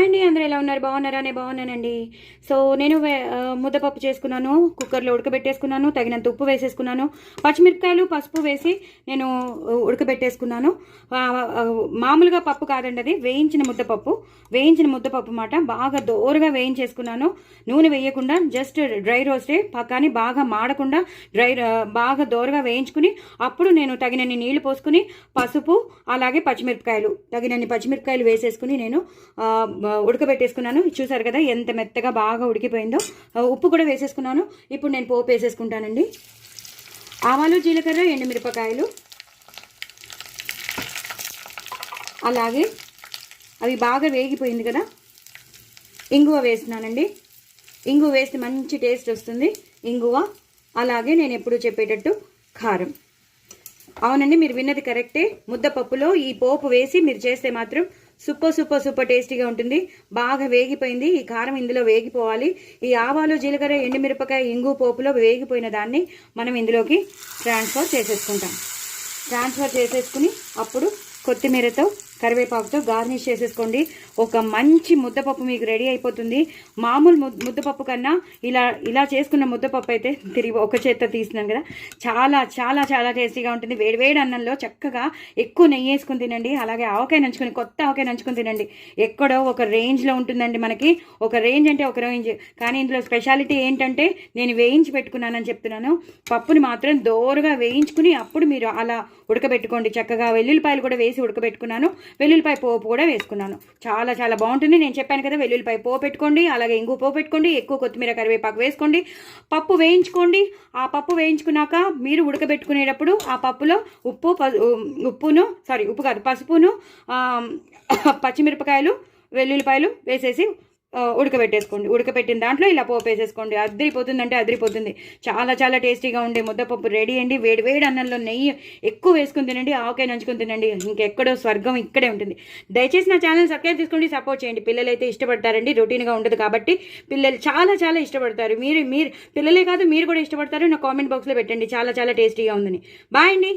అండి, అందరూ ఎలా ఉన్నారు? బాగున్నారా? నేను బాగున్నానండి. సో నేను ముద్దపప్పు చేసుకున్నాను, కుక్కర్లో ఉడకబెట్టేసుకున్నాను, తగినంత ఉప్పు వేసేసుకున్నాను, పచ్చిమిరపకాయలు పసుపు వేసి నేను ఉడకబెట్టేసుకున్నాను. మామూలుగా పప్పు కాదండి, అది వేయించిన ముద్దపప్పు మాట బాగా దోరగా వేయించేసుకున్నాను. నూనె వేయకుండా జస్ట్ డ్రై రోస్టే, పక్కని బాగా మాడకుండా బాగా దోరగా వేయించుకుని అప్పుడు నేను తగినన్ని నీళ్లు పోసుకుని పసుపు అలాగే తగినన్ని పచ్చిమిరపకాయలు వేసేసుకుని నేను ఉడకబెట్టేసుకున్నాను. చూసారు కదా ఎంత మెత్తగా బాగా ఉడికిపోయిందో. ఉప్పు కూడా వేసేసుకున్నాను. ఇప్పుడు నేను పోపు వేసేసుకుంటానండి. ఆవాలు, జీలకర్ర, ఎండుమిరపకాయలు, అలాగే అవి బాగా వేగిపోయింది కదా, ఇంగువ వేస్తున్నానండి. ఇంగువ వేస్తే మంచి టేస్ట్ వస్తుంది. ఇంగువ, అలాగే నేను ఎప్పుడు చెప్పేటట్టు కారం. అవునండి, మీరు విన్నది కరెక్టే. ముద్దపప్పులో ఈ పోపు వేసి మీరు చేస్తే మాత్రం సూపర్ టేస్టీగా ఉంటుంది. బాగా వేగిపోయింది, ఈ కారం ఇందులో వేగిపోవాలి. ఈ ఆవాలు, జీలకర్ర, ఎండుమిరపకాయ, ఇంగు పోపులో వేగిపోయిన దాన్ని మనం ఇందులోకి ట్రాన్స్ఫర్ చేసేసుకుని అప్పుడు కొత్తిమీరతో కరివేపాకుతో గార్నిష్ చేసేసుకోండి. ఒక మంచి ముద్దపప్పు మీకు రెడీ అయిపోతుంది. మామూలు ముద్దపప్పు కన్నా ఇలా చేసుకున్న ముద్దపప్పు అయితే తిరిగి ఒక చేత్తో తీస్తున్నాను కదా, చాలా చాలా చాలా టేస్టీగా ఉంటుంది. వేడివేడి అన్నంలో చక్కగా ఎక్కువ నెయ్యి వేసుకుని తినండి. అలాగే కొత్త ఆవకాయ నంచుకొని తినండి. ఎక్కడో ఒక రేంజ్లో ఉంటుందండి మనకి. ఒక రేంజ్ అంటే ఒక రేంజ్, కానీ ఇందులో స్పెషాలిటీ ఏంటంటే నేను వేయించి పెట్టుకున్నానని చెప్తున్నాను. పప్పుని మాత్రం దోరగా వేయించుకుని అప్పుడు మీరు అలా ఉడకబెట్టుకోండి. చక్కగా వెల్లుల్లిపాయలు కూడా వేసి ఉడకబెట్టుకున్నాను. వెల్లుల్లిపాయ పోపు కూడా వేసుకున్నాను. చాలా చాలా బాగుంటుంది. నేను చెప్పాను కదా, వెల్లుల్లిపాయ పోపు పెట్టుకోండి, అలాగే ఇంగు పోపు పెట్టుకోండి, ఎక్కువ కొత్తిమీర కరివేపాకు వేసుకోండి, పప్పు వేయించుకోండి. ఆ పప్పు వేయించుకున్నాక మీరు ఉడకబెట్టుకునేటప్పుడు ఆ పప్పులో పసుపును, పచ్చిమిరపకాయలు, వెల్లుల్లిపాయలు వేసేసి ఉడకబెట్టేసుకోండి. ఉడకబెట్టిన దాంట్లో ఇలా పోపు వేసేసుకోండి. అదిరిపోతుంది. చాలా చాలా టేస్టీగా ఉండే ముద్దపప్పు రెడీ అండి. వేడి అన్నంలో నెయ్యి ఎక్కువ వేసుకుని తినండి, ఆవకాయ నంచుకొని తినండి. ఇంకెక్కడో స్వర్గం ఇక్కడే ఉంటుంది. దయచేసి నా ఛానల్ సబ్స్క్రైబ్ చేసుకోండి, సపోర్ట్ చేయండి. పిల్లలు అయితే ఇష్టపడతారండి, రొటీన్గా ఉండదు కాబట్టి పిల్లలు చాలా చాలా ఇష్టపడతారు. మీరు పిల్లలే కాదు, మీరు కూడా ఇష్టపడతారు. నా కామెంట్ బాక్స్లో పెట్టండి, చాలా చాలా టేస్టీగా ఉందని. బాయ్ అండి.